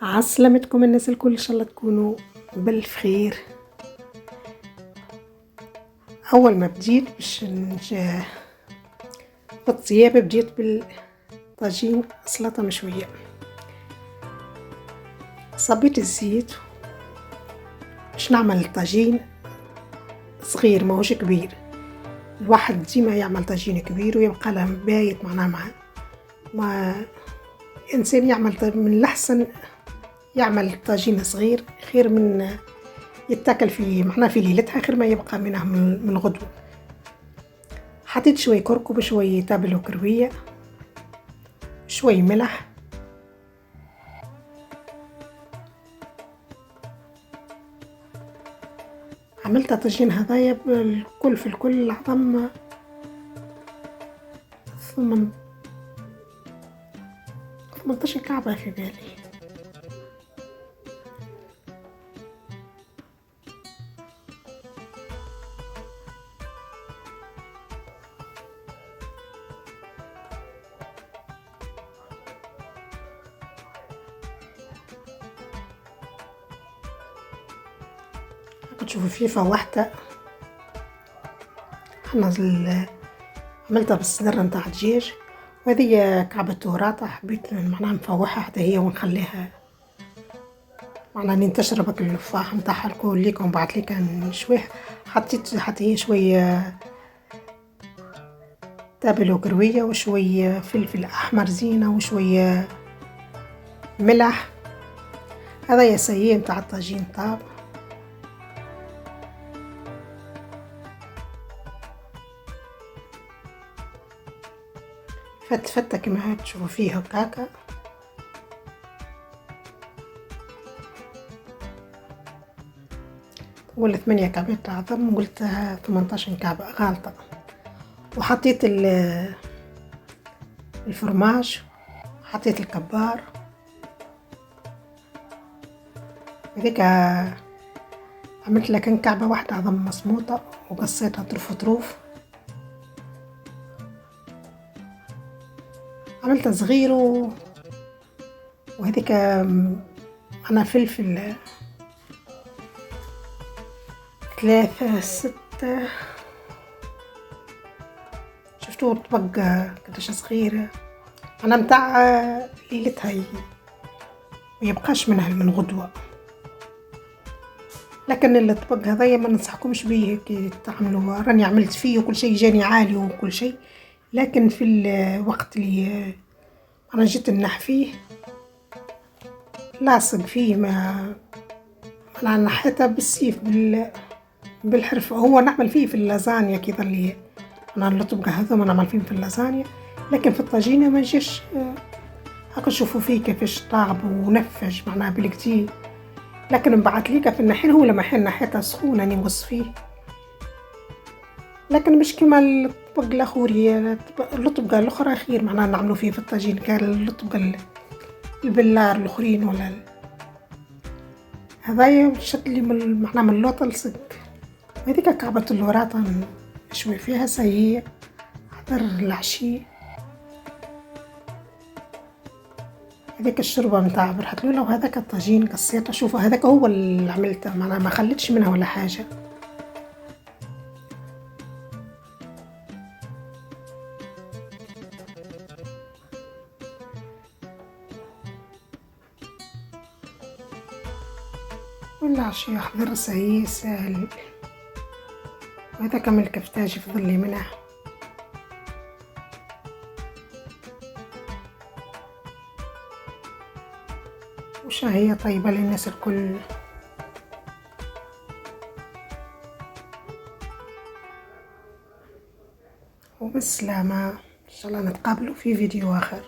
عسلامتكم الناس الكل، ان شاء الله تكونوا بالف خير. اول ما بديت باش في الطياب بديت بالطاجين سلطه مشويه. صبيت الزيت باش نعمل طاجين صغير ماهوش كبير. الواحد ديما يعمل طاجين كبير ويبقى له بايت مع ما انسان يعمل من الاحسن يعمل طاجين صغير خير من يتاكل في ليلتها، خير ما يبقى منه من الغدوة. حطيت شوي كركم، شوي تابل وكروية، شوي ملح، عملت طاجين هذايا بالكل في الكل عظم 18 كعبة في بالي. تشوفوا فيه فوحتها. عملتها بالصدر نتاع الدجاج، وهذه كعبة وراطة حبيت معناها نفوحها حتى هي ونخليها معناها تشرب الفاح نتاعها الكل ليك، ومن بعد ليك نشويها. حطيت حتى هي شوية تابل وكروية وشوية فلفل احمر زينة وشوية ملح. هذا يا سيء نتاع الطاجين طاب. فتة كما تشوفوا فيه هكاكا. قلت 8 كعبات عظم، قلت 18 كعبة غالطة. وحطيت الفرماج، حطيت الكبار هذيك، عملت لكن كعبة واحدة عظم مصموطة وقصيتها طرف، عملتها صغير وهذيك أنا فلفل 3 6 شفتوا تبقى قداش صغيرة. أنا متاع ليلتها ميبقاش منها من غدوة، لكن اللي طبق هذايا ما ننصحكمش بيه كي تعملوا. راني عملت فيه وكل شيء جاني عالي وكل شيء، لكن في الوقت اللي انا جيت نحفيه لاصق فيه ما انا نحيتها بالسيف بالحرف. هو نعمل فيه في اللازانيا كذا، اللي انا اللطبق هذوما نعمل فيه في اللازانيا، لكن في الطاجينه ما جاش هاكا. شوفوا فيه كيفاش طاب ونفج معناها بالكتير. لكن نبعث ليك في النحيل، هو لما حين نحيتها سخونه نقص فيه، لكن مش كما الطبق الاخوري. اللطبقه الاخرى خير معناها نعملوا فيه في الطاجين كاللطبقه البلار الاخرين ولا هذايا شت لي معناها من اللوطه لصق. هذيك كعبه الوراطه نشوي فيها سيء حضر العشي. هذيك الشوربه نتاع برحة لولا، وهذاك الطاجين قصيته. شوفوا هذاك هو اللي عملته معناها ما خليتش منها ولا حاجه. والعشي أحضر سهل سهل. وهذا كمل كفتاج يفضل لي منه. وشهية طيبة للناس الكل. وبالسلامة، إن شاء الله نتقابلوا في فيديو آخر.